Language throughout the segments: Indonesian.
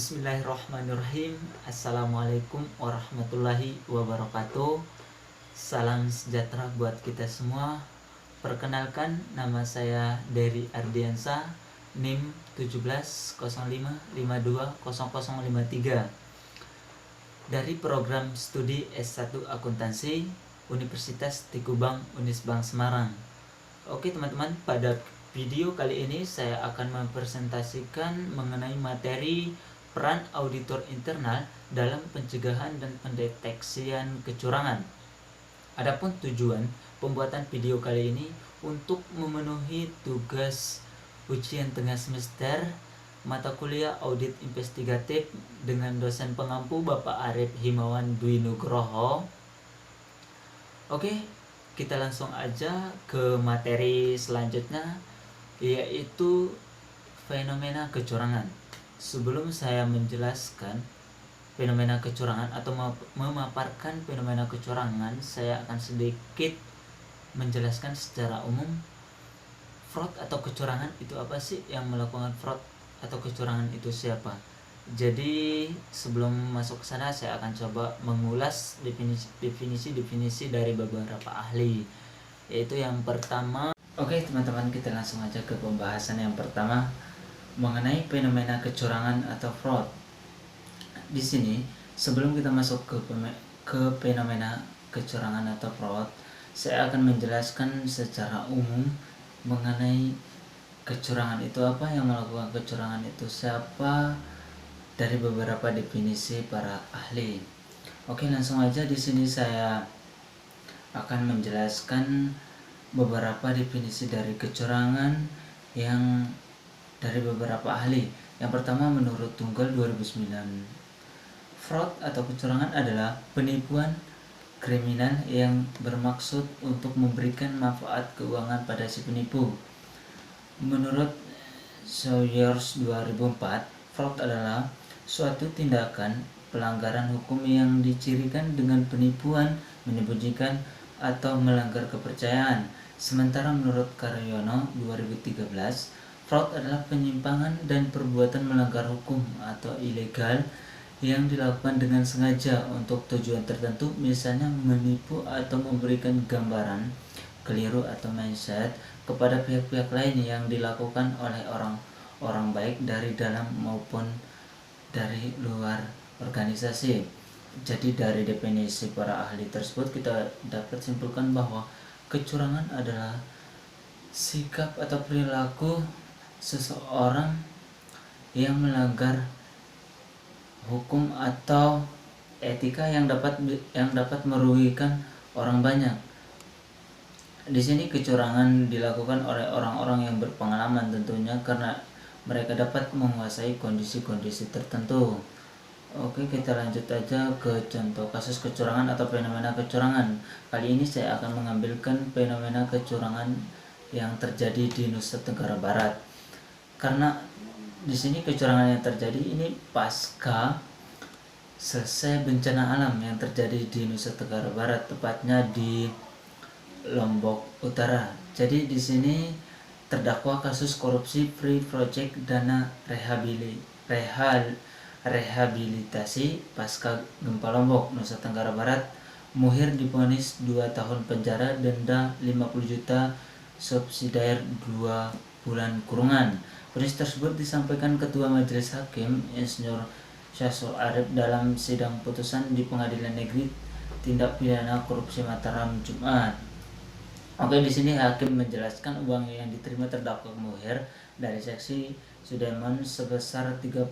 Bismillahirrahmanirrahim. Assalamualaikum warahmatullahi wabarakatuh. Salam sejahtera buat kita semua. Perkenalkan, nama saya Dery Ardiansa, NIM 1705520053 dari program studi S1 Akuntansi Universitas Tikubang Unisbank Semarang. Oke teman-teman, pada video kali ini saya akan mempresentasikan mengenai materi peran auditor internal dalam pencegahan dan pendeteksian kecurangan. Adapun tujuan pembuatan video kali ini untuk memenuhi tugas ujian tengah semester mata kuliah audit investigatif dengan dosen pengampu Bapak Arif Himawan Dwi Nugroho. Oke, kita langsung aja ke materi selanjutnya, yaitu fenomena kecurangan. Sebelum saya menjelaskan fenomena kecurangan atau memaparkan fenomena kecurangan, saya akan sedikit menjelaskan secara umum fraud atau kecurangan itu apa sih, yang melakukan fraud atau kecurangan itu siapa. Jadi sebelum masuk ke sana, saya akan coba mengulas definisi dari beberapa ahli, yaitu yang pertama. Oke teman-teman, kita langsung aja ke pembahasan yang pertama mengenai fenomena kecurangan atau fraud. Di sini sebelum kita masuk ke fenomena kecurangan atau fraud, saya akan menjelaskan secara umum mengenai kecurangan itu apa, yang melakukan kecurangan itu siapa, dari beberapa definisi para ahli. Oke, langsung aja di sini saya akan menjelaskan beberapa definisi dari kecurangan yang dari beberapa ahli. Yang pertama, menurut Tunggal 2009, fraud atau kecurangan adalah penipuan kriminal yang bermaksud untuk memberikan manfaat keuangan pada si penipu. Menurut Sawyers 2004, fraud adalah suatu tindakan pelanggaran hukum yang dicirikan dengan penipuan, menyembunyikan, atau melanggar kepercayaan. Sementara menurut Karyono 2013, fraud adalah penyimpangan dan perbuatan melanggar hukum atau ilegal yang dilakukan dengan sengaja untuk tujuan tertentu, misalnya menipu atau memberikan gambaran keliru atau mindset kepada pihak-pihak lain yang dilakukan oleh orang baik dari dalam maupun dari luar organisasi. Jadi dari definisi para ahli tersebut kita dapat simpulkan bahwa kecurangan adalah sikap atau perilaku seseorang yang melanggar hukum atau etika yang dapat merugikan orang banyak. Di sini kecurangan dilakukan oleh orang-orang yang berpengalaman tentunya, karena mereka dapat menguasai kondisi-kondisi tertentu. Oke, kita lanjut aja ke contoh kasus kecurangan atau fenomena kecurangan. Kali ini saya akan mengambilkan fenomena kecurangan yang terjadi di Nusa Tenggara Barat. Karena di sini kecurangan yang terjadi ini pasca selesai bencana alam yang terjadi di Nusa Tenggara Barat, tepatnya di Lombok Utara. Jadi di sini terdakwa kasus korupsi free project dana rehabilitasi pasca gempa Lombok, Nusa Tenggara Barat, Muhir divonis 2 tahun penjara, denda 50 juta, subsidiar 2 bulan kurungan. Vonis tersebut disampaikan Ketua Majelis Hakim Insinyur Syahsul Arif dalam sidang putusan di Pengadilan Negeri Tindak Pidana Korupsi Mataram Jumat. Oke, di sini hakim menjelaskan uang yang diterima terdakwa Muhir dari saksi Sudirman sebesar 31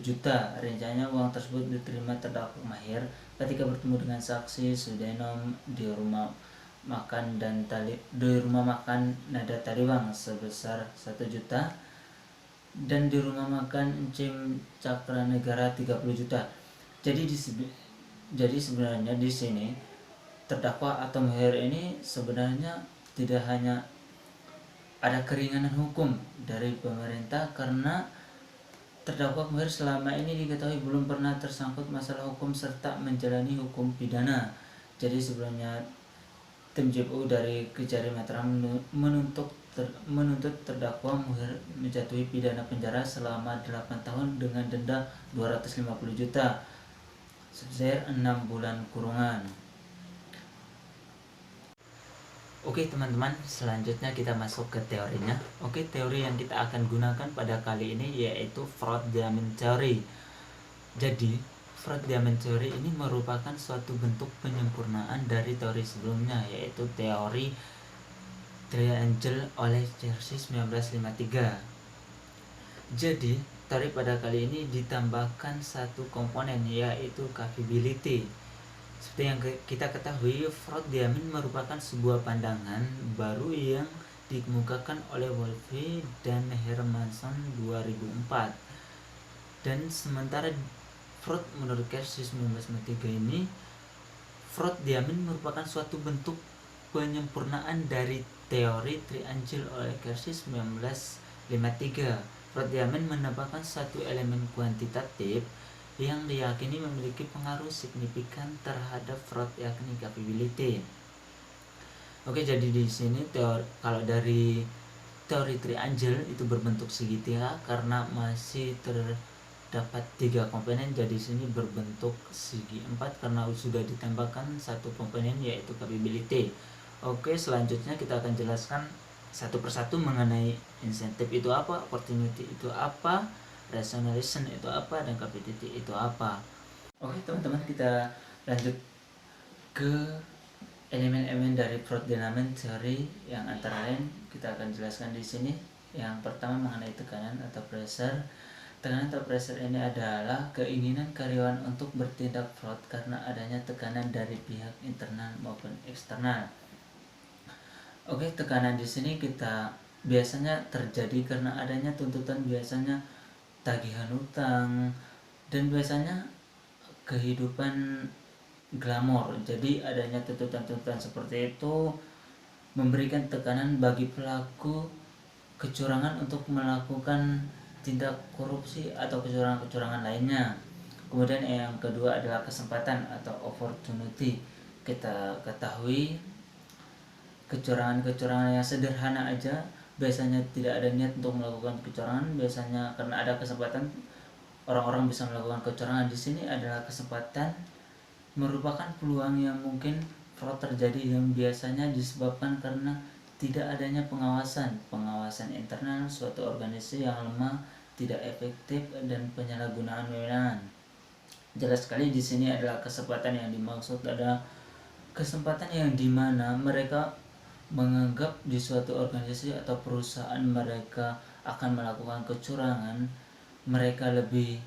juta. Rencananya uang tersebut diterima terdakwa Muhir ketika bertemu dengan saksi Sudenom di rumah makan Nada Taliwang sebesar 1 juta, dan di rumah makan Encim Cakra Negara 30 juta. Jadi sebenarnya di sini terdakwa atau Muhir ini sebenarnya tidak hanya ada keringanan hukum dari pemerintah, karena terdakwa Muhir selama ini diketahui belum pernah tersangkut masalah hukum serta menjalani hukum pidana. Jadi sebelumnya tim JPU dari Kejari Mataram menuntut menuntut terdakwa Muhir menjatuhi pidana penjara selama 8 tahun dengan denda 250 juta subsidiar 6 bulan kurungan. Oke teman-teman, selanjutnya kita masuk ke teorinya. Oke, teori yang kita akan gunakan pada kali ini yaitu fraud diamond theory. Jadi, fraud diamond theory ini merupakan suatu bentuk penyempurnaan dari teori sebelumnya, yaitu teori triangle oleh Church 1953. Jadi, teori pada kali ini ditambahkan satu komponen yaitu capability. Seperti yang kita ketahui, fraud diamond merupakan sebuah pandangan baru yang dikemukakan oleh Wolfe dan Hermanson 2004. Dan sementara fraud menurut Church 1953 ini, fraud diamond merupakan suatu bentuk penyempurnaan dari teori triangle oleh Church 1953. Fraud diamond menambahkan satu elemen kuantitatif yang diyakini memiliki pengaruh signifikan terhadap fraud, yakni capability. Oke, jadi di sini kalau dari teori triangle itu berbentuk segitiga karena masih terdapat 3 komponen, jadi di sini berbentuk segi 4 karena sudah ditambahkan satu komponen yaitu capability. Oke, selanjutnya kita akan jelaskan satu persatu mengenai insentif itu apa, opportunity itu apa, rationalization itu apa, dan capability itu apa. Oke teman-teman, kita lanjut ke elemen-elemen dari fraud diamond theory yang antara lain kita akan jelaskan di sini. Yang pertama mengenai tekanan atau pressure. Tekanan atau pressure ini adalah keinginan karyawan untuk bertindak fraud karena adanya tekanan dari pihak internal maupun eksternal. Oke, tekanan di sini kita biasanya terjadi karena adanya tuntutan, biasanya tagihan utang, dan biasanya kehidupan glamor. Jadi adanya tuntutan-tuntutan seperti itu memberikan tekanan bagi pelaku kecurangan untuk melakukan tindak korupsi atau kecurangan-kecurangan lainnya. Kemudian yang kedua adalah kesempatan atau opportunity. Kita ketahui kecurangan-kecurangan yang sederhana aja biasanya tidak ada niat untuk melakukan kecurangan, biasanya karena ada kesempatan orang-orang bisa melakukan kecurangan. Di sini adalah kesempatan merupakan peluang yang mungkin fraud terjadi yang biasanya disebabkan karena tidak adanya pengawasan internal suatu organisasi yang lemah, tidak efektif, dan penyalahgunaan wewenang. Jelas sekali di sini adalah kesempatan yang dimaksud adalah kesempatan yang dimana mereka menganggap di suatu organisasi atau perusahaan mereka akan melakukan kecurangan, mereka lebih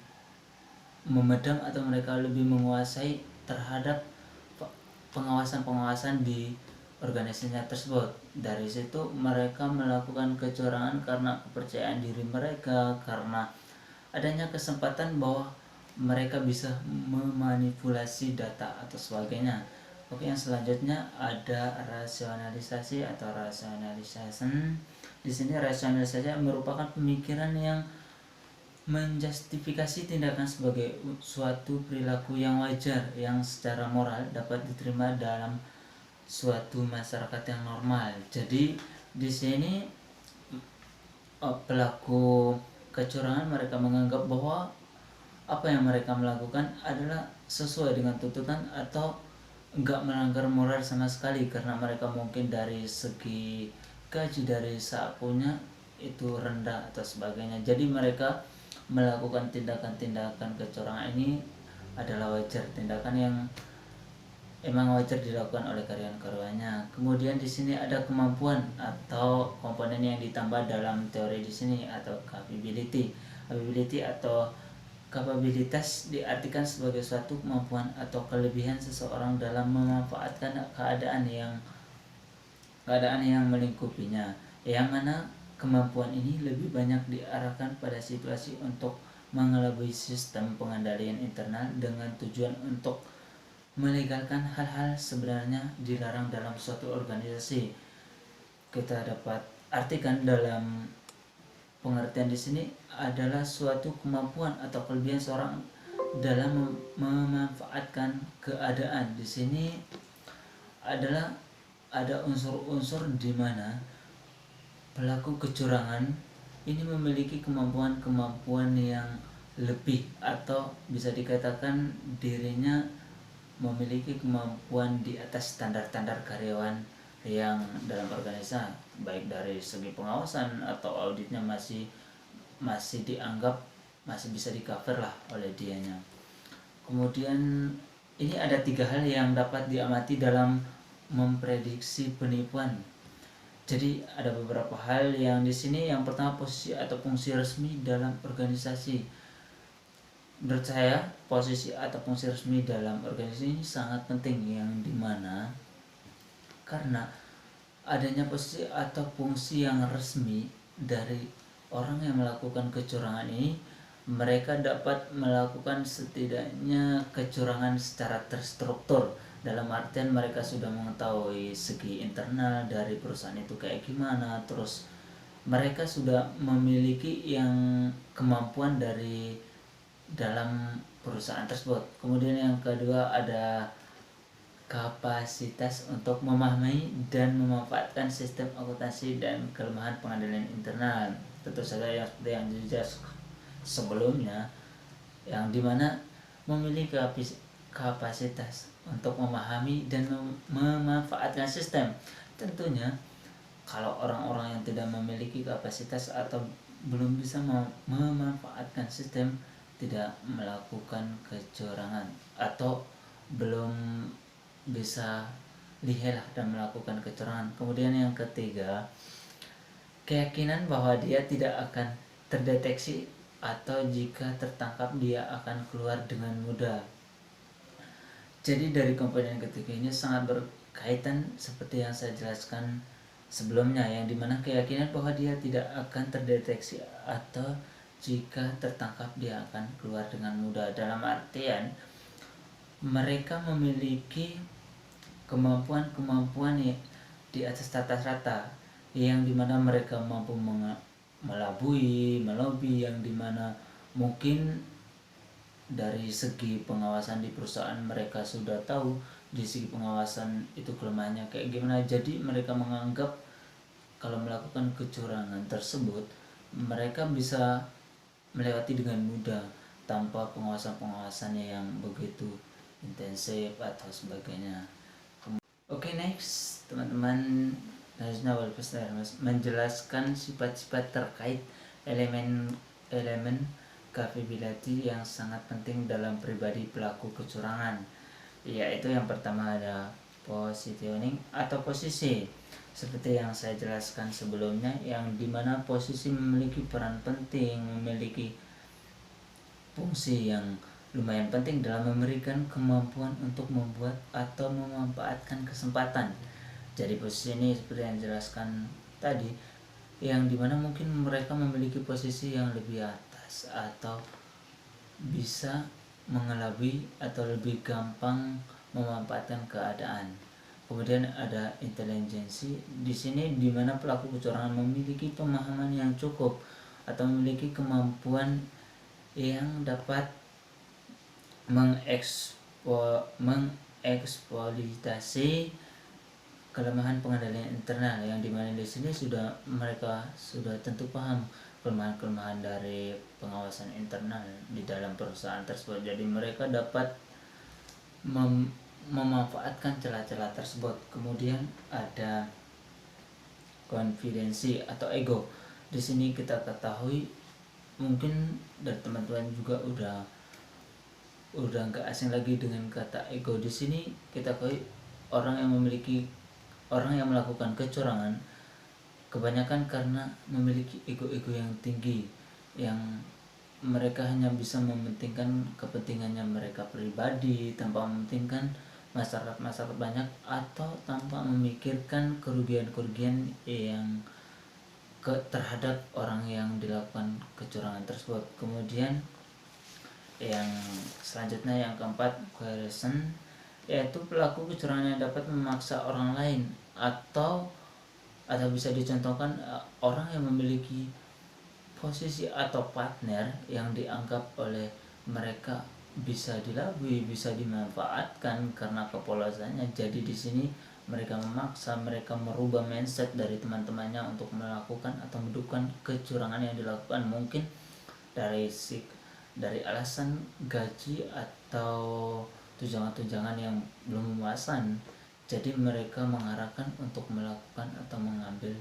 memedang atau mereka lebih menguasai terhadap pengawasan di organisasinya tersebut. Dari situ mereka melakukan kecurangan karena kepercayaan diri mereka, karena adanya kesempatan bahwa mereka bisa memanipulasi data atau sebagainya. Oke, yang selanjutnya ada rasionalisasi atau rationalization. Di sini rasionalisasi merupakan pemikiran yang menjustifikasi tindakan sebagai suatu perilaku yang wajar yang secara moral dapat diterima dalam suatu masyarakat yang normal. Jadi di sini pelaku kecurangan mereka menganggap bahwa apa yang mereka melakukan adalah sesuai dengan tuntutan atau enggak melanggar moral sama sekali, karena mereka mungkin dari segi gaji, dari sakunya itu rendah atau sebagainya. Jadi mereka melakukan tindakan-tindakan kecurangan ini adalah wajar, tindakan yang emang wajar dilakukan oleh karyawan-karyawannya. Kemudian di sini ada kemampuan atau komponen yang ditambah dalam teori di sini atau capability. Capability atau kapabilitas diartikan sebagai suatu kemampuan atau kelebihan seseorang dalam memanfaatkan keadaan yang melingkupinya, yang mana kemampuan ini lebih banyak diarahkan pada situasi untuk mengelabui sistem pengendalian internal dengan tujuan untuk melegalkan hal-hal sebenarnya dilarang dalam suatu organisasi. Kita dapat artikan dalam pengertian di sini adalah suatu kemampuan atau kelebihan seorang dalam memanfaatkan keadaan. Di sini adalah ada unsur-unsur di mana pelaku kecurangan ini memiliki kemampuan-kemampuan yang lebih, atau bisa dikatakan dirinya memiliki kemampuan di atas standar-standar karyawan yang dalam organisasi, baik dari segi pengawasan atau auditnya masih dianggap masih bisa di cover lah oleh dianya. Kemudian ini ada 3 hal yang dapat diamati dalam memprediksi penipuan. Jadi ada beberapa hal yang di sini. Yang pertama, posisi atau fungsi resmi dalam organisasi. Menurut saya posisi atau fungsi resmi dalam organisasi ini sangat penting, yang dimana karena adanya posisi atau fungsi yang resmi dari orang yang melakukan kecurangan ini, mereka dapat melakukan setidaknya kecurangan secara terstruktur. Dalam artian mereka sudah mengetahui segi internal dari perusahaan itu kayak gimana, terus mereka sudah memiliki yang kemampuan dari dalam perusahaan tersebut. Kemudian yang kedua, ada kapasitas untuk memahami dan memanfaatkan sistem akuntansi dan kelemahan pengadilan internal. Tentu saja yang seperti yang dijelaskan sebelumnya, yang dimana memiliki kapasitas untuk memahami dan memanfaatkan sistem. Tentunya kalau orang-orang yang tidak memiliki kapasitas atau belum bisa memanfaatkan sistem, tidak melakukan kecurangan atau belum bisa lihai dan melakukan kecurangan. Kemudian yang ketiga, keyakinan bahwa dia tidak akan terdeteksi atau jika tertangkap dia akan keluar dengan mudah. Jadi dari komponen ketiga ini sangat berkaitan seperti yang saya jelaskan sebelumnya, yang dimana keyakinan bahwa dia tidak akan terdeteksi atau jika tertangkap dia akan keluar dengan mudah. Dalam artian mereka memiliki kemampuan-kemampuan di atas rata-rata, yang dimana mereka mampu melabui, melobi, yang dimana mungkin dari segi pengawasan di perusahaan mereka sudah tahu di segi pengawasan itu kelemahannya kayak gimana. Jadi mereka menganggap kalau melakukan kecurangan tersebut mereka bisa melewati dengan mudah tanpa pengawasan-pengawasannya yang begitu intensif atau sebagainya. Oke, next teman-teman, Najna menjelaskan sifat-sifat terkait elemen capability yang sangat penting dalam pribadi pelaku kecurangan, yaitu yang pertama ada positioning atau posisi. Seperti yang saya jelaskan sebelumnya, yang dimana posisi memiliki peran penting, memiliki fungsi yang lumayan penting dalam memberikan kemampuan untuk membuat atau memanfaatkan kesempatan. Jadi posisi ini seperti yang dijelaskan tadi, yang dimana mungkin mereka memiliki posisi yang lebih atas atau bisa mengelabui atau lebih gampang memanfaatkan keadaan. Kemudian ada intelijensi di sini, di mana pelaku kecurangan memiliki pemahaman yang cukup atau memiliki kemampuan yang dapat mengeksploitasi kelemahan pengadilan internal, yang dimana di sini mereka sudah tentu paham kelemahan-kelemahan dari pengawasan internal di dalam perusahaan tersebut. Jadi mereka dapat memanfaatkan celah-celah tersebut. Kemudian ada konfidensi atau ego. Di sini kita ketahui, mungkin dari teman-teman juga udah nggak asing lagi dengan kata ego. Di sini kita ketahui orang yang melakukan kecurangan kebanyakan karena memiliki ego-ego yang tinggi, yang mereka hanya bisa mementingkan kepentingannya mereka pribadi tanpa mementingkan masyarakat banyak atau tanpa memikirkan kerugian-kerugian yang terhadap orang yang dilakukan kecurangan tersebut. Kemudian yang selanjutnya, yang keempat, coercion, yaitu pelaku kecurangan yang dapat memaksa orang lain atau bisa dicontohkan orang yang memiliki posisi atau partner yang dianggap oleh mereka bisa dilabui, bisa dimanfaatkan karena kepolosannya. Jadi di sini mereka memaksa, mereka merubah mindset dari teman-temannya untuk melakukan atau mendukung kecurangan yang dilakukan, mungkin dari alasan gaji atau tunjangan-tunjangan yang belum memuaskan. Jadi mereka mengarahkan untuk melakukan atau mengambil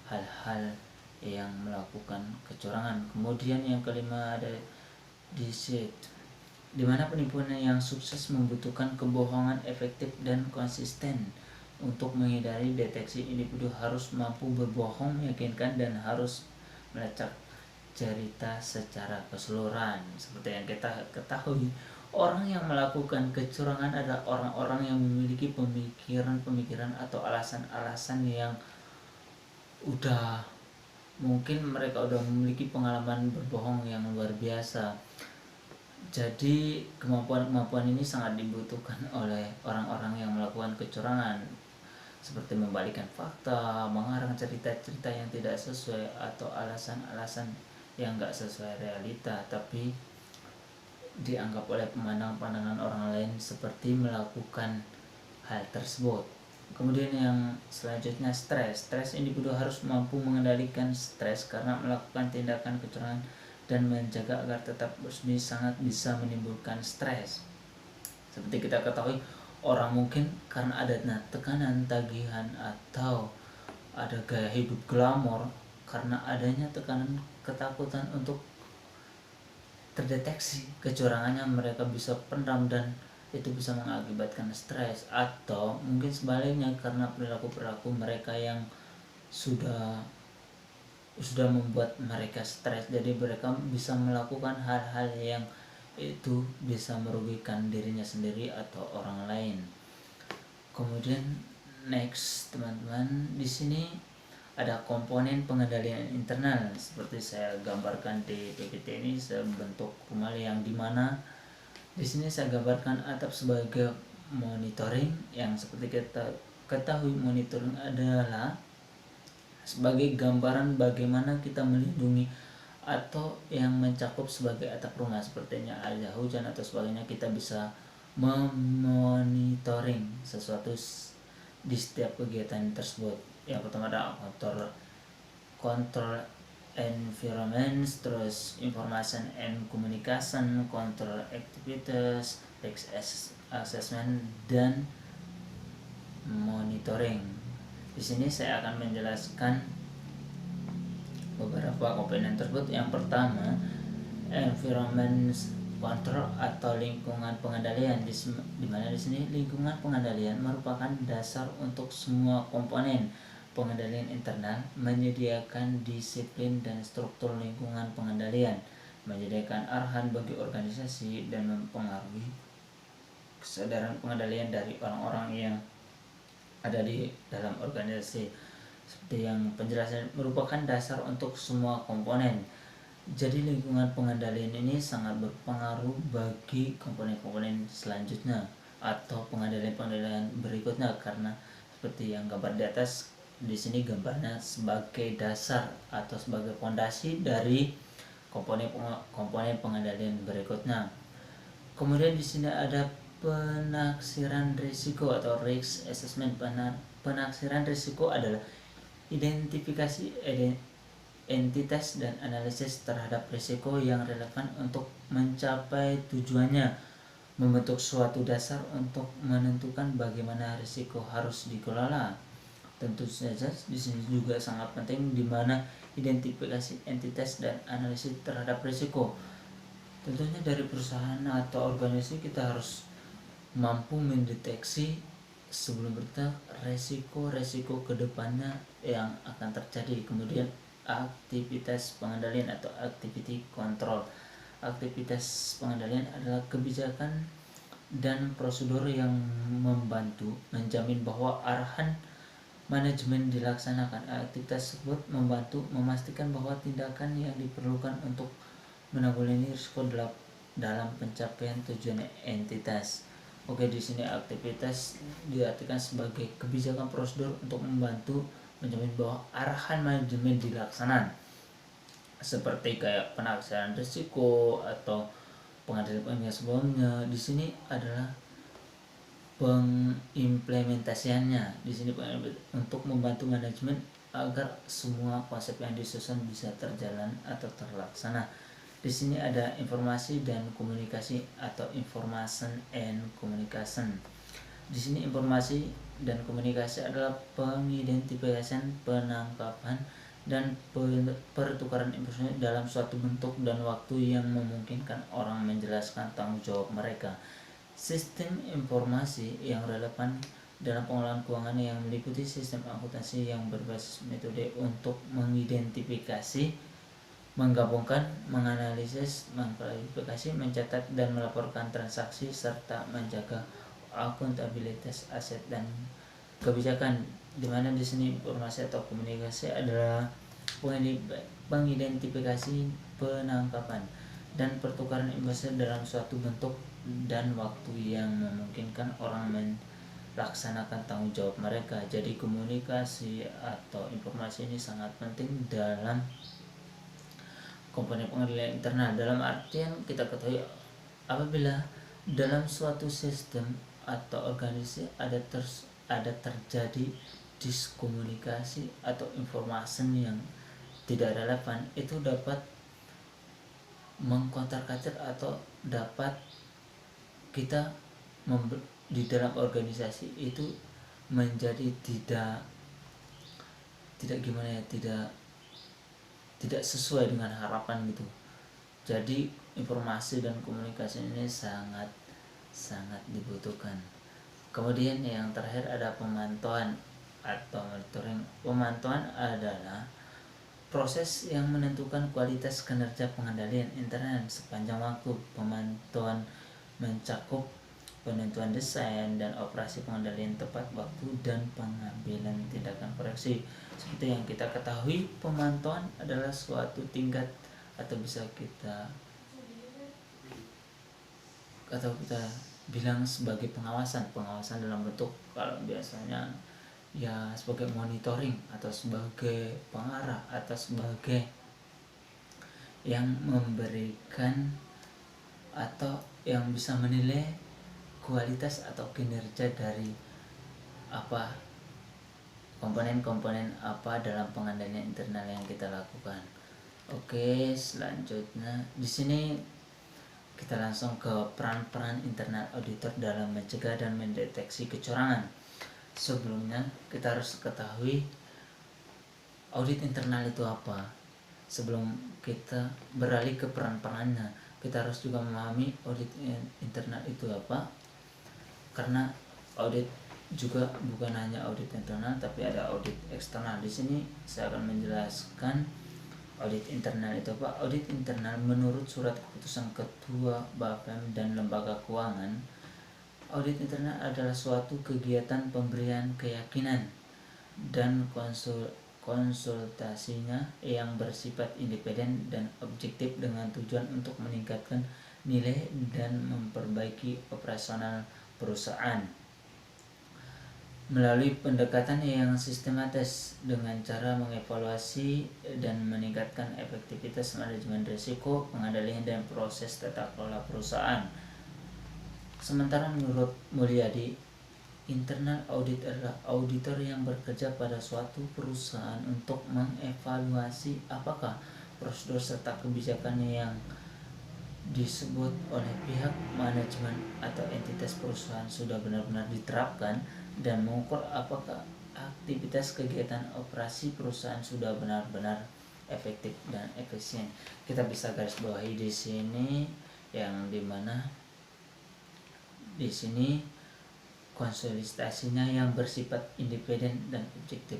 hal-hal yang melakukan kecurangan. Kemudian yang kelima ada deceit, di mana penipuan yang sukses membutuhkan kebohongan efektif dan konsisten. Untuk menghindari deteksi, individu harus mampu berbohong meyakinkan dan harus melacak cerita secara keseluruhan. Seperti yang kita ketahui, orang yang melakukan kecurangan adalah orang-orang yang memiliki pemikiran-pemikiran atau alasan-alasan yang udah mungkin mereka udah memiliki pengalaman berbohong yang luar biasa. Jadi kemampuan-kemampuan ini sangat dibutuhkan oleh orang-orang yang melakukan kecurangan, seperti membalikan fakta, mengarang cerita-cerita yang tidak sesuai, atau alasan-alasan yang gak sesuai realita tapi dianggap oleh pandangan orang lain seperti melakukan hal tersebut. Kemudian yang selanjutnya stres. Individu harus mampu mengendalikan stres karena melakukan tindakan kecurangan dan menjaga agar tetap bersembunyi sangat bisa menimbulkan stres. Seperti kita ketahui, orang mungkin karena ada tekanan, tagihan, atau ada gaya hidup glamor, karena adanya tekanan, ketakutan untuk terdeteksi kecurangannya, mereka bisa pendam dan itu bisa mengakibatkan stres. Atau mungkin sebaliknya, karena perilaku mereka yang sudah membuat mereka stres, jadi mereka bisa melakukan hal-hal yang itu bisa merugikan dirinya sendiri atau orang lain. Kemudian next teman-teman, di sini ada komponen pengendalian internal. Seperti saya gambarkan di PPT ini, sebentuk rumah yang dimana di sini saya gambarkan atap sebagai monitoring, yang seperti kita ketahui monitoring adalah sebagai gambaran bagaimana kita melindungi atau yang mencakup sebagai atap rumah, sepertinya ada hujan atau sebagainya, kita bisa memonitoring sesuatu di setiap kegiatan tersebut. Yang pertama ada control environment, terus information and communication, control activities, risk assessment, dan monitoring. Di sini saya akan menjelaskan beberapa komponen tersebut. Yang pertama, environment control atau lingkungan pengendalian, di mana di sini lingkungan pengendalian merupakan dasar untuk semua komponen pengendalian internal, menyediakan disiplin dan struktur lingkungan pengendalian, menyediakan arahan bagi organisasi, dan mempengaruhi kesadaran pengendalian dari orang-orang yang ada di dalam organisasi. Seperti yang penjelasan, merupakan dasar untuk semua komponen. Jadi lingkungan pengendalian ini sangat berpengaruh bagi komponen-komponen selanjutnya atau pengendalian berikutnya, karena seperti yang gambar di atas, di sini gambarnya sebagai dasar atau sebagai fondasi dari komponen pengendalian berikutnya. Kemudian di sini ada penaksiran risiko atau risk assessment. Penaksiran risiko adalah identifikasi entitas dan analisis terhadap risiko yang relevan untuk mencapai tujuannya, membentuk suatu dasar untuk menentukan bagaimana risiko harus dikelola. Tentu saja di sini juga sangat penting, di mana identifikasi entitas dan analisis terhadap risiko. Tentunya dari perusahaan atau organisasi kita harus mampu mendeteksi sebelum bertindak resiko-resiko kedepannya yang akan terjadi. Kemudian aktivitas pengendalian atau activity control. Aktivitas pengendalian adalah kebijakan dan prosedur yang membantu menjamin bahwa arahan manajemen dilaksanakan. Aktivitas tersebut membantu memastikan bahwa tindakan yang diperlukan untuk menanggulangi risiko dalam pencapaian tujuan entitas. Oke, di sini aktivitas diartikan sebagai kebijakan prosedur untuk membantu menjamin bahwa arahan manajemen dilaksanakan, seperti kayak penaksiran risiko atau pengendalian sebelumnya. Di sini adalah pengimplementasiannya. Di sini untuk membantu manajemen agar semua konsep yang disusun bisa terjalan atau terlaksana. Di sini ada informasi dan komunikasi atau information and communication. Di sini informasi dan komunikasi adalah pengidentifikasian, penangkapan, dan pertukaran informasi dalam suatu bentuk dan waktu yang memungkinkan orang menjelaskan tanggung jawab mereka. Sistem informasi yang relevan dalam pengelolaan keuangan yang meliputi sistem akuntansi yang berbasis metode untuk mengidentifikasi, menggabungkan, menganalisis, mengklasifikasi, mencatat, dan melaporkan transaksi serta menjaga akuntabilitas aset dan kebijakan. Di mana di sini informasi atau komunikasi adalah pengidentifikasi, penangkapan, dan pertukaran informasi dalam suatu bentuk dan waktu yang memungkinkan orang melaksanakan tanggung jawab mereka. Jadi komunikasi atau informasi ini sangat penting dalam komponen pengendalian internal. Dalam artian kita ketahui apabila dalam suatu sistem atau organisasi ada terjadi diskomunikasi atau informasi yang tidak relevan, itu dapat mengkotak-katik atau dapat kita di dalam organisasi itu menjadi tidak sesuai dengan harapan gitu. Jadi informasi dan komunikasi ini sangat dibutuhkan. Kemudian yang terakhir ada pemantauan atau monitoring. Pemantauan adalah proses yang menentukan kualitas kinerja pengendalian internal sepanjang waktu. Pemantauan mencakup penentuan desain dan operasi pengendalian tepat waktu dan pengambilan tindakan koreksi. Seperti yang kita ketahui, pemantauan adalah suatu tingkat atau bisa kita bilang sebagai pengawasan dalam bentuk, kalau biasanya ya sebagai monitoring atau sebagai pengarah atau sebagai yang memberikan atau yang bisa menilai kualitas atau kinerja dari komponen-komponen dalam pengendalian internal yang kita lakukan. Oke, selanjutnya di sini kita langsung ke peran-peran internal auditor dalam mencegah dan mendeteksi kecurangan. Sebelumnya kita harus ketahui audit internal itu apa. Sebelum kita beralih ke peran-perannya, kita harus juga memahami audit internal itu apa. Karena audit juga bukan hanya audit internal, tapi ada audit eksternal. Di sini saya akan menjelaskan audit internal itu apa. Audit internal menurut surat keputusan Ketua Bapem dan Lembaga Keuangan, audit internal adalah suatu kegiatan pemberian keyakinan dan konsultasinya yang bersifat independen dan objektif dengan tujuan untuk meningkatkan nilai dan memperbaiki operasional perusahaan melalui pendekatan yang sistematis dengan cara mengevaluasi dan meningkatkan efektivitas manajemen risiko, pengendalian dan proses tata kelola perusahaan. Sementara menurut Mulyadi, internal audit adalah auditor yang bekerja pada suatu perusahaan untuk mengevaluasi apakah prosedur serta kebijakan yang disebut oleh pihak manajemen atau entitas perusahaan sudah benar-benar diterapkan dan mengukur apakah aktivitas kegiatan operasi perusahaan sudah benar-benar efektif dan efisien. Kita bisa garis bawahi di sini yang dimana di sini konsolidasinya yang bersifat independen dan objektif.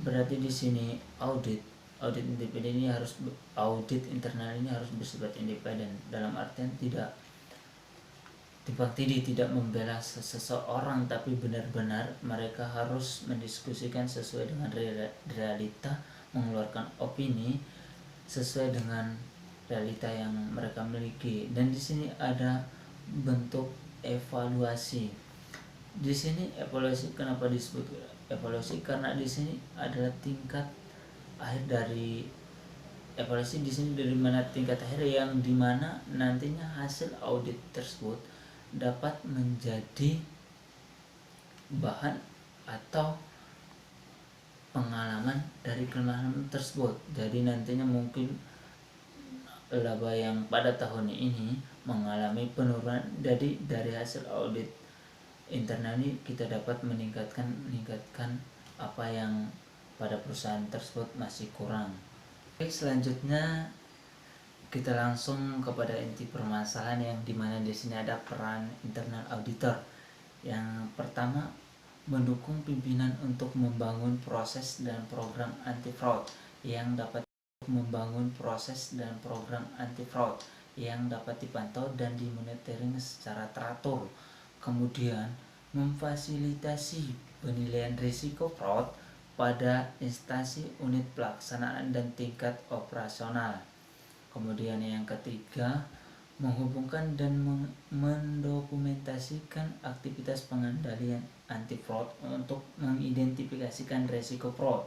Berarti di sini audit independen ini audit internal ini harus bersifat independen, dalam artian tidak membela seseorang, tapi benar-benar mereka harus mendiskusikan sesuai dengan realita, mengeluarkan opini sesuai dengan realita yang mereka miliki. Dan di sini ada bentuk evaluasi. Di sini evaluasi, kenapa disebut evaluasi? Karena di sini adalah tingkat akhir dari evaluasi. Di sini dari mana tingkat akhir yang dimana nantinya hasil audit tersebut dapat menjadi bahan atau pengalaman dari kelemahan tersebut. Jadi nantinya mungkin laba yang pada tahun ini mengalami penurunan. Jadi dari hasil audit internal ini kita dapat meningkatkan apa yang pada perusahaan tersebut masih kurang. Oke, selanjutnya kita langsung kepada inti permasalahan, yang dimana di sini ada peran internal auditor. Yang pertama, mendukung pimpinan untuk membangun proses dan program anti fraud yang dapat dipantau dan dimonitoring secara teratur. Kemudian, memfasilitasi penilaian risiko fraud pada instansi, unit pelaksanaan, dan tingkat operasional. Kemudian yang ketiga, menghubungkan dan mendokumentasikan aktivitas pengendalian anti fraud untuk mengidentifikasikan risiko fraud,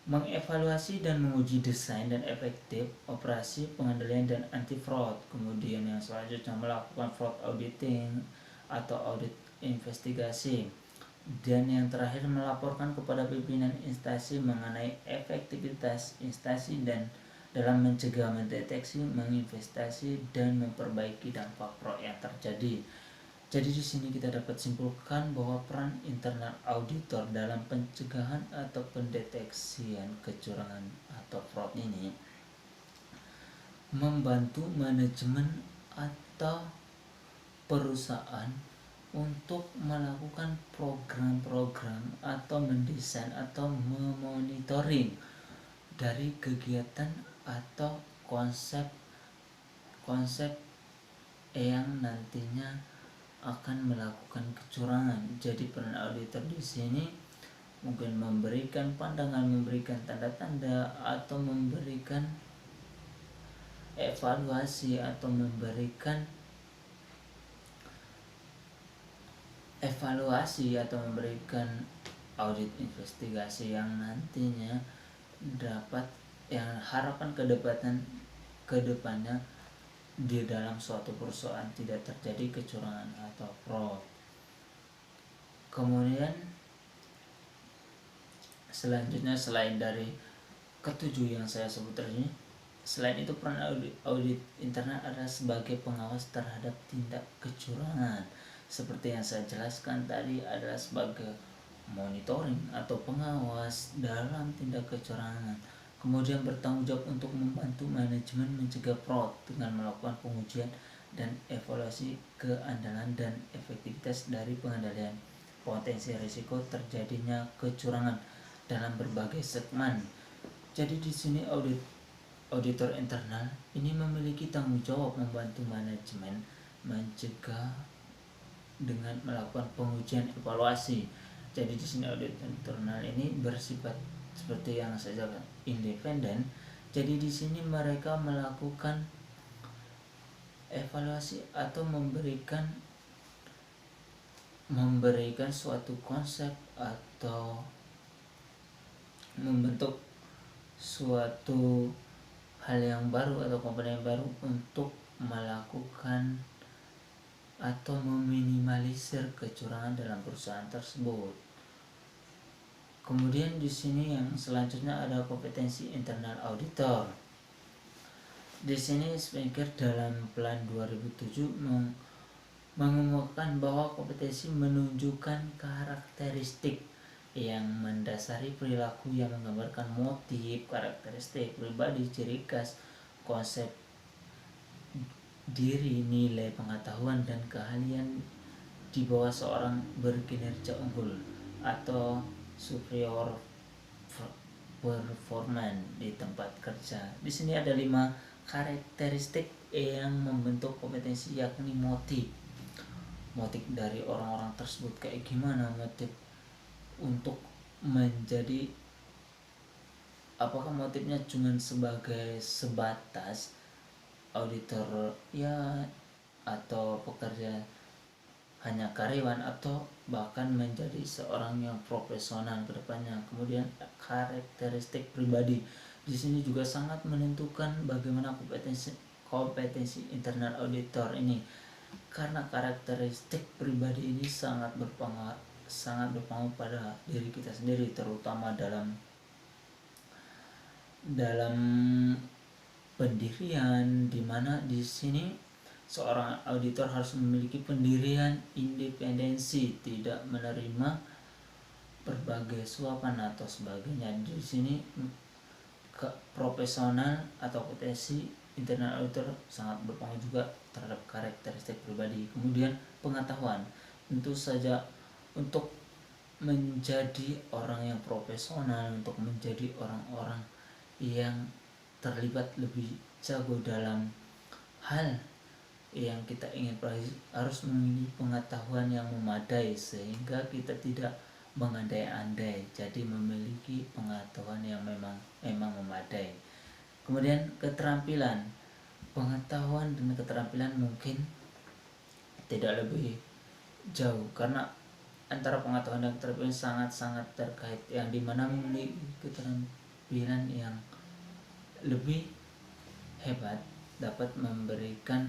mengevaluasi dan menguji desain dan efektif operasi pengendalian dan anti fraud. Kemudian yang selanjutnya, melakukan fraud auditing atau audit investigasi. Dan yang terakhir, melaporkan kepada pimpinan instansi mengenai efektivitas instansi dan dalam mencegah, mendeteksi, menginvestasi, dan memperbaiki dampak fraud yang terjadi. Jadi di sini kita dapat simpulkan bahwa peran internal auditor dalam pencegahan atau pendeteksian kecurangan atau fraud ini membantu manajemen atau perusahaan untuk melakukan program-program atau mendesain atau memonitoring dari kegiatan atau konsep yang nantinya akan melakukan kecurangan. Jadi peran auditor di sini mungkin memberikan pandangan, memberikan tanda-tanda, atau memberikan evaluasi, atau memberikan audit investigasi yang nantinya dapat, yang harapan kedepannya di dalam suatu perusahaan tidak terjadi kecurangan atau fraud. Kemudian selanjutnya, selain dari ketujuh yang saya sebut tadi, selain itu peran audit internal adalah sebagai pengawas terhadap tindak kecurangan. Seperti yang saya jelaskan tadi, adalah sebagai monitoring atau pengawas dalam tindak kecurangan. Kemudian bertanggung jawab untuk membantu manajemen mencegah fraud dengan melakukan pengujian dan evaluasi keandalan dan efektivitas dari pengendalian potensi risiko terjadinya kecurangan dalam berbagai segmen. Jadi di sini auditor internal ini memiliki tanggung jawab membantu manajemen mencegah dengan melakukan pengujian evaluasi. Jadi di sini audit internal ini bersifat seperti yang saya jelaskan, independen. Jadi di sini mereka melakukan evaluasi atau memberikan suatu konsep atau membentuk suatu hal yang baru atau komponen baru untuk melakukan atau meminimalisir kecurangan dalam perusahaan tersebut. Kemudian di sini yang selanjutnya ada kompetensi internal auditor. Di sini Spengler dalam Plan 2007 mengumumkan bahwa kompetensi menunjukkan karakteristik yang mendasari perilaku yang menggambarkan motif, karakteristik pribadi, ciri khas, konsep diri, nilai pengetahuan, dan keahlian di bawah seorang berkinerja unggul atau superior performance di tempat kerja. Di sini ada 5 karakteristik yang membentuk kompetensi, yakni motif dari orang-orang tersebut kayak gimana, motif untuk menjadi, apakah motifnya cuma sebatas auditor ya, atau pekerja hanya karyawan, atau bahkan menjadi seorang yang profesional ke depannya. Kemudian karakteristik pribadi di sini juga sangat menentukan bagaimana kompetensi internal auditor ini. karena karakteristik pribadi ini sangat berpengaruh pada diri kita sendiri, terutama dalam pendirian, di mana di sini seorang auditor harus memiliki pendirian, independensi, tidak menerima berbagai suapan atau sebagainya. Di sini profesional atau potensi internal auditor sangat berpengaruh juga terhadap karakteristik pribadi. Kemudian pengetahuan, tentu saja untuk menjadi orang yang profesional, untuk menjadi orang-orang yang terlibat lebih jago dalam hal yang kita ingin pelajari, harus memiliki pengetahuan yang memadai sehingga kita tidak mengandai-andai, jadi memiliki pengetahuan yang memang memadai. Kemudian keterampilan, pengetahuan dan keterampilan mungkin tidak lebih jauh, karena antara pengetahuan dan keterampilan sangat-sangat terkait, yang dimana memiliki keterampilan yang lebih hebat dapat memberikan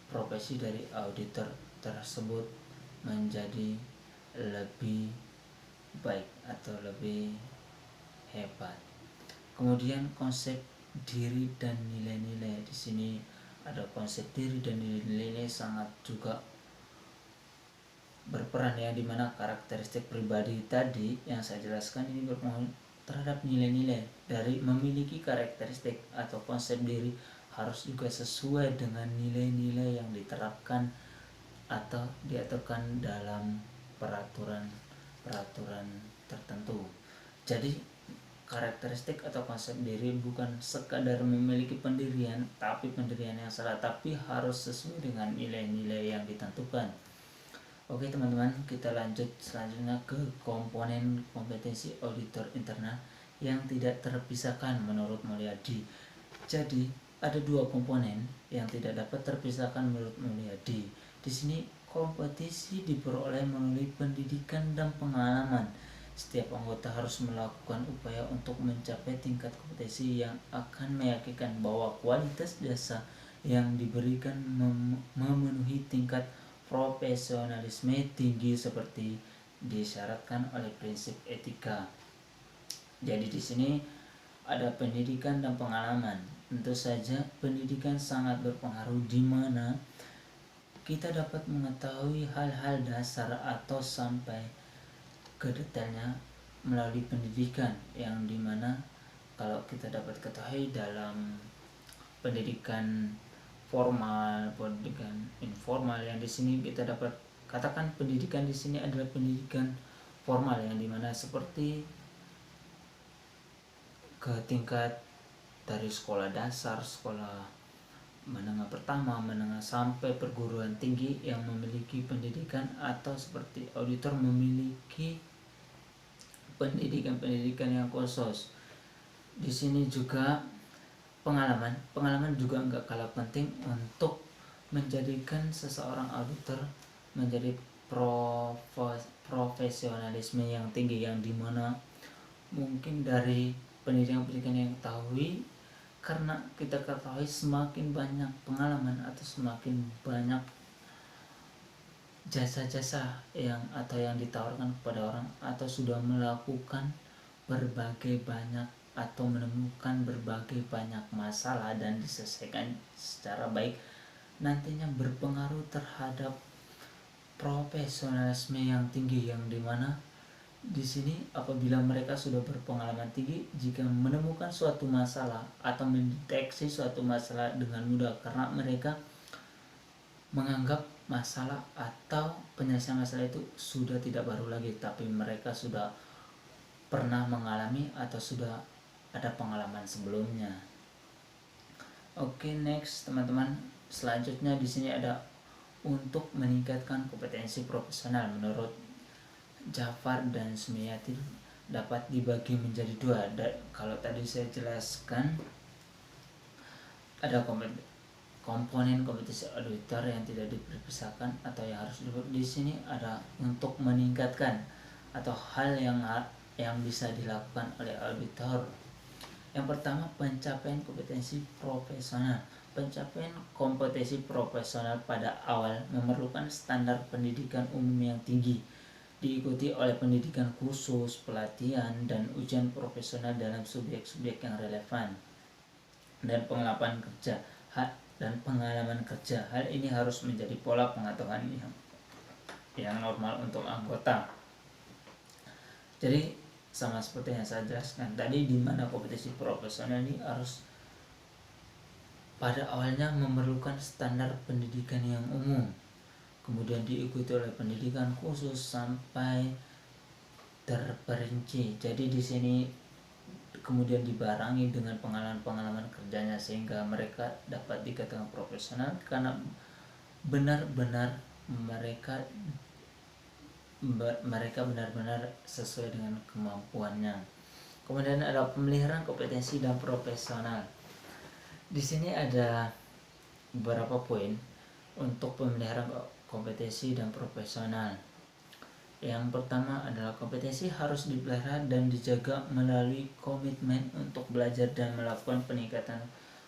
profesi dari auditor tersebut menjadi lebih baik atau lebih hebat. Kemudian konsep diri dan nilai-nilai, di sini ada konsep diri dan nilai-nilai sangat juga berperan, yang dimana karakteristik pribadi tadi yang saya jelaskan ini berpengaruh terhadap nilai-nilai. Dari memiliki karakteristik atau konsep diri harus juga sesuai dengan nilai-nilai yang diterapkan atau diaturkan dalam peraturan tertentu. Jadi karakteristik atau konsep diri bukan sekadar memiliki pendirian, tapi pendirian yang salah, tapi harus sesuai dengan nilai-nilai yang ditentukan. Oke teman-teman, kita lanjut selanjutnya ke komponen kompetensi auditor internal yang tidak terpisahkan menurut Mulyadi. Jadi ada dua komponen yang tidak dapat terpisahkan menurut Mulyadi. Di sini kompetensi diperoleh melalui pendidikan dan pengalaman. Setiap anggota harus melakukan upaya untuk mencapai tingkat kompetensi yang akan meyakinkan bahwa kualitas jasa yang diberikan memenuhi tingkat profesionalisme tinggi seperti disyaratkan oleh prinsip etika. Jadi di sini ada pendidikan dan pengalaman. Tentu saja pendidikan sangat berpengaruh, di mana kita dapat mengetahui hal-hal dasar atau sampai ke detailnya melalui pendidikan, yang dimana kalau kita dapat ketahui dalam pendidikan formal, pendidikan informal, yang di sini kita dapat katakan pendidikan di sini adalah pendidikan formal, yang dimana seperti ke tingkat dari sekolah dasar, sekolah menengah pertama, menengah sampai perguruan tinggi yang memiliki pendidikan, atau seperti auditor memiliki pendidikan yang khusus. Di sini juga pengalaman juga enggak kalah penting untuk menjadikan seseorang auditor menjadi profesionalisme yang tinggi, yang dimana mungkin dari pendidikan yang ketahui, karena kita ketahui semakin banyak pengalaman atau semakin banyak jasa-jasa yang ditawarkan kepada orang, atau sudah melakukan berbagai banyak atau menemukan berbagai banyak masalah dan diselesaikan secara baik, nantinya berpengaruh terhadap profesionalisme yang tinggi, yang dimana di sini apabila mereka sudah berpengalaman tinggi, jika menemukan suatu masalah atau mendeteksi suatu masalah dengan mudah, karena mereka menganggap masalah atau penyelesaian masalah itu sudah tidak baru lagi, tapi mereka sudah pernah mengalami atau sudah ada pengalaman sebelumnya. Oke, next teman-teman, selanjutnya di sini ada untuk meningkatkan kompetensi profesional. Menurut Jafar dan Sumiati dapat dibagi menjadi dua. Kalau tadi saya jelaskan ada komponen kompetensi auditor yang tidak dipisahkan atau yang harus di sini ada untuk meningkatkan atau hal yang bisa dilakukan oleh auditor. Yang pertama, pencapaian kompetensi profesional. Pencapaian kompetensi profesional pada awal memerlukan standar pendidikan umum yang tinggi, diikuti oleh pendidikan khusus, pelatihan, dan ujian profesional dalam subjek-subjek yang relevan, dan pengalaman kerja. Hal ini harus menjadi pola pengetahuan yang normal untuk anggota. Jadi sama seperti yang saya jelaskan tadi, di mana kompetensi profesional ini harus pada awalnya memerlukan standar pendidikan yang umum, kemudian diikuti oleh pendidikan khusus sampai terperinci. Jadi di sini kemudian dibarengi dengan pengalaman-pengalaman kerjanya, sehingga mereka dapat dikatakan profesional karena benar-benar mereka benar-benar sesuai dengan kemampuannya. Kemudian ada pemeliharaan kompetensi dan profesional. Di sini ada beberapa poin untuk pemeliharaan kompetensi dan profesional. Yang pertama adalah kompetensi harus dipelihara dan dijaga melalui komitmen untuk belajar dan melakukan peningkatan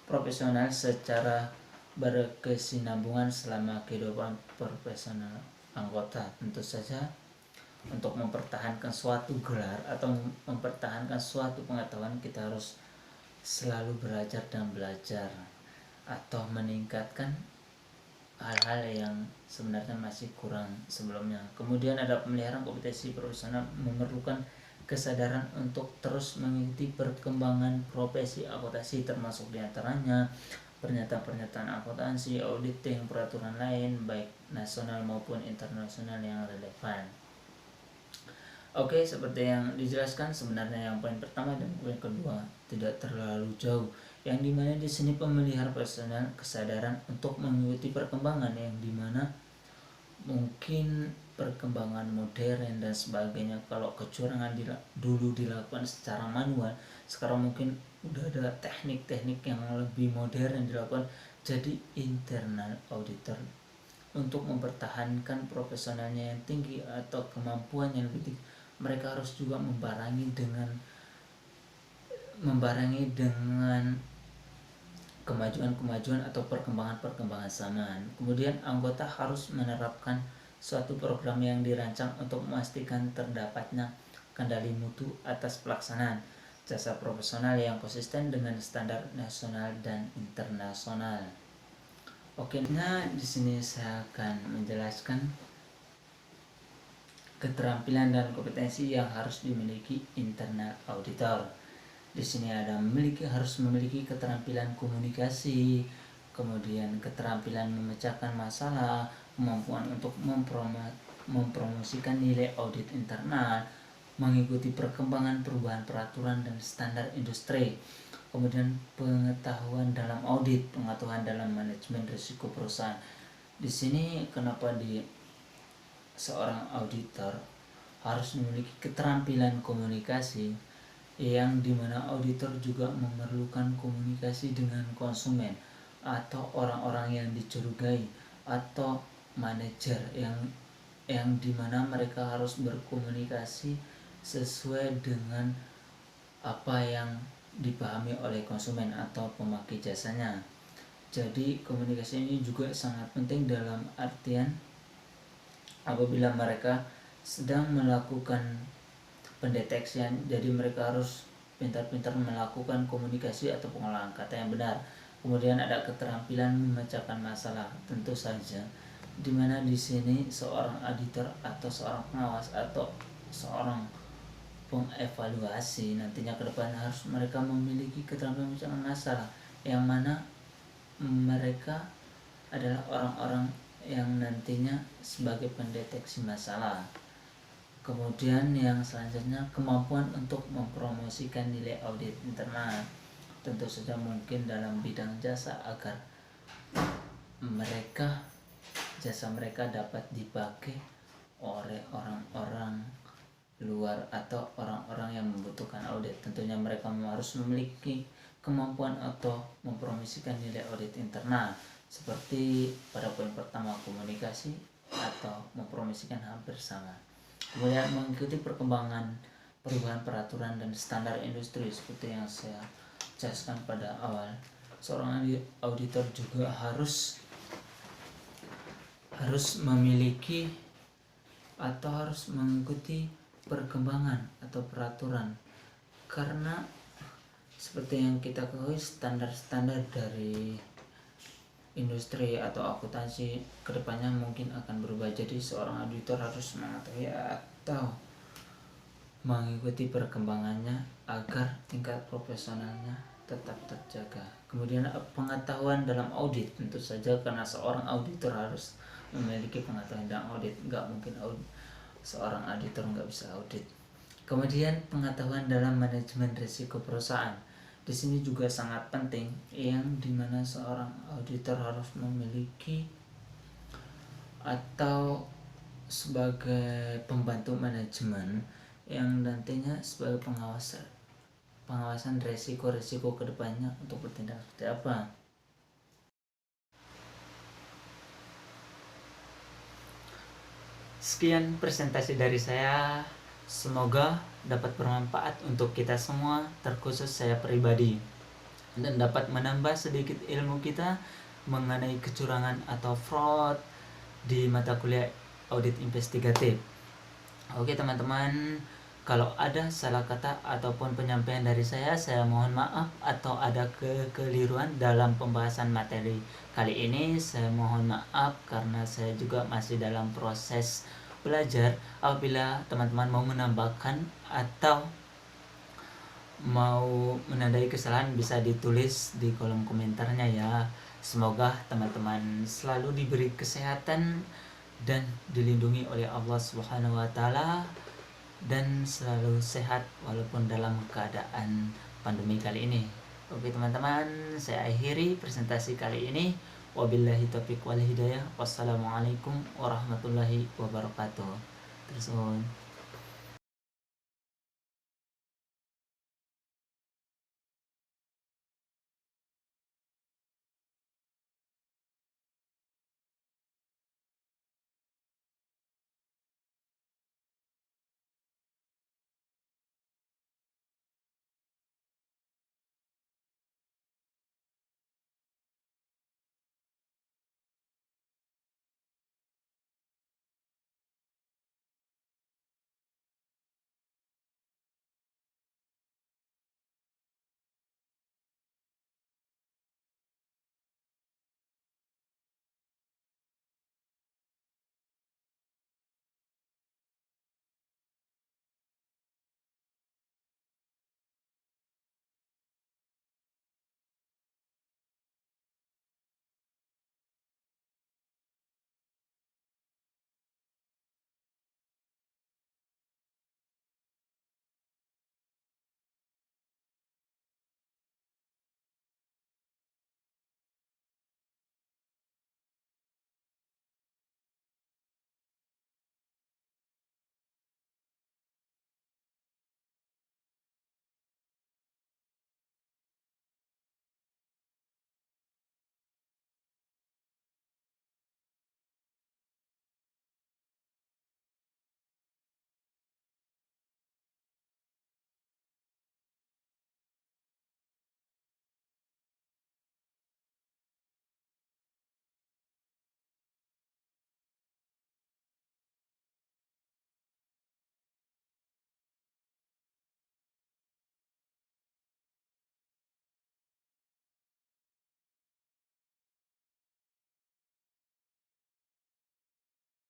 profesional secara berkesinambungan selama kehidupan profesional anggota. Tentu saja untuk mempertahankan suatu gelar atau mempertahankan suatu pengetahuan, kita harus selalu belajar dan belajar atau meningkatkan hal-hal yang sebenarnya masih kurang sebelumnya. Kemudian ada pemeliharaan kompetensi profesional memerlukan kesadaran untuk terus mengikuti perkembangan profesi akuntansi, termasuk diantaranya pernyataan-pernyataan akuntansi, auditing, peraturan lain baik nasional maupun internasional yang relevan. Oke, seperti yang dijelaskan, sebenarnya yang poin pertama dan poin kedua tidak terlalu jauh, yang dimana di sini pemelihara personal kesadaran untuk mengikuti perkembangan, yang dimana mungkin perkembangan modern dan sebagainya. Kalau kecurangan dulu dilakukan secara manual, sekarang mungkin udah ada teknik-teknik yang lebih modern dilakukan. Jadi internal auditor untuk mempertahankan profesionalnya yang tinggi atau kemampuan yang lebih tinggi, mereka harus juga membarengi dengan kemajuan atau perkembangan zaman. Kemudian anggota harus menerapkan suatu program yang dirancang untuk memastikan terdapatnya kendali mutu atas pelaksanaan jasa profesional yang konsisten dengan standar nasional dan internasional. Oke, nah di sini saya akan menjelaskan keterampilan dan kompetensi yang harus dimiliki internal auditor. Di sini ada harus memiliki keterampilan komunikasi, kemudian keterampilan memecahkan masalah, kemampuan untuk mempromosikan nilai audit internal, mengikuti perkembangan perubahan peraturan dan standar industri, kemudian pengetahuan dalam audit, pengetahuan dalam manajemen risiko perusahaan. Di sini kenapa seorang auditor harus memiliki keterampilan komunikasi, yang dimana auditor juga memerlukan komunikasi dengan konsumen atau orang-orang yang dicurigai atau manajer yang dimana mereka harus berkomunikasi sesuai dengan apa yang dipahami oleh konsumen atau pemakai jasanya. Jadi komunikasi ini juga sangat penting dalam artian apabila mereka sedang melakukan pendeteksian, jadi mereka harus pintar-pintar melakukan komunikasi atau pengolahan kata yang benar. Kemudian ada keterampilan memecahkan masalah, tentu saja dimana di sini seorang auditor atau seorang pengawas atau seorang pengevaluasi nantinya ke depan harus mereka memiliki keterampilan memecahkan masalah, yang mana mereka adalah orang-orang yang nantinya sebagai pendeteksi masalah. Kemudian yang selanjutnya kemampuan untuk mempromosikan nilai audit internal, tentu saja mungkin dalam bidang jasa agar jasa mereka dapat dipakai oleh orang-orang luar atau orang-orang yang membutuhkan audit. Tentunya mereka harus memiliki kemampuan atau mempromosikan nilai audit internal, seperti pada poin pertama komunikasi atau mempromosikan hampir sama. Kemudian mengikuti perkembangan perubahan peraturan dan standar industri seperti yang saya jelaskan pada awal. seorang auditor juga harus memiliki atau harus mengikuti perkembangan atau peraturan, karena seperti yang kita ketahui standar-standar dari industri atau akuntansi kedepannya mungkin akan berubah. Jadi seorang auditor harus mengetahui atau mengikuti perkembangannya agar tingkat profesionalnya tetap terjaga. Kemudian pengetahuan dalam audit, tentu saja karena seorang auditor harus memiliki pengetahuan dalam audit, nggak mungkin seorang auditor nggak bisa audit. Kemudian pengetahuan dalam manajemen risiko perusahaan, di sini juga sangat penting, yang dimana seorang auditor harus memiliki atau sebagai pembantu manajemen yang nantinya sebagai pengawasan risiko-risiko kedepannya untuk bertindak seperti apa. Sekian presentasi dari saya, semoga dapat bermanfaat untuk kita semua, terkhusus saya pribadi, dan dapat menambah sedikit ilmu kita mengenai kecurangan atau fraud di mata kuliah audit investigatif. Oke teman-teman, kalau ada salah kata ataupun penyampaian dari saya mohon maaf, atau ada kekeliruan dalam pembahasan materi kali ini, saya mohon maaf karena saya juga masih dalam proses belajar. Apabila teman-teman mau menambahkan atau mau menandai kesalahan, bisa ditulis di kolom komentarnya ya. Semoga teman-teman selalu diberi kesehatan dan dilindungi oleh Allah Subhanahu wa taala, dan selalu sehat walaupun dalam keadaan pandemi kali ini. Oke teman-teman, saya akhiri presentasi kali ini. Wabillahi taufiq wal hidayah. Wassalamualaikum warahmatullahi wabarakatuh. Terus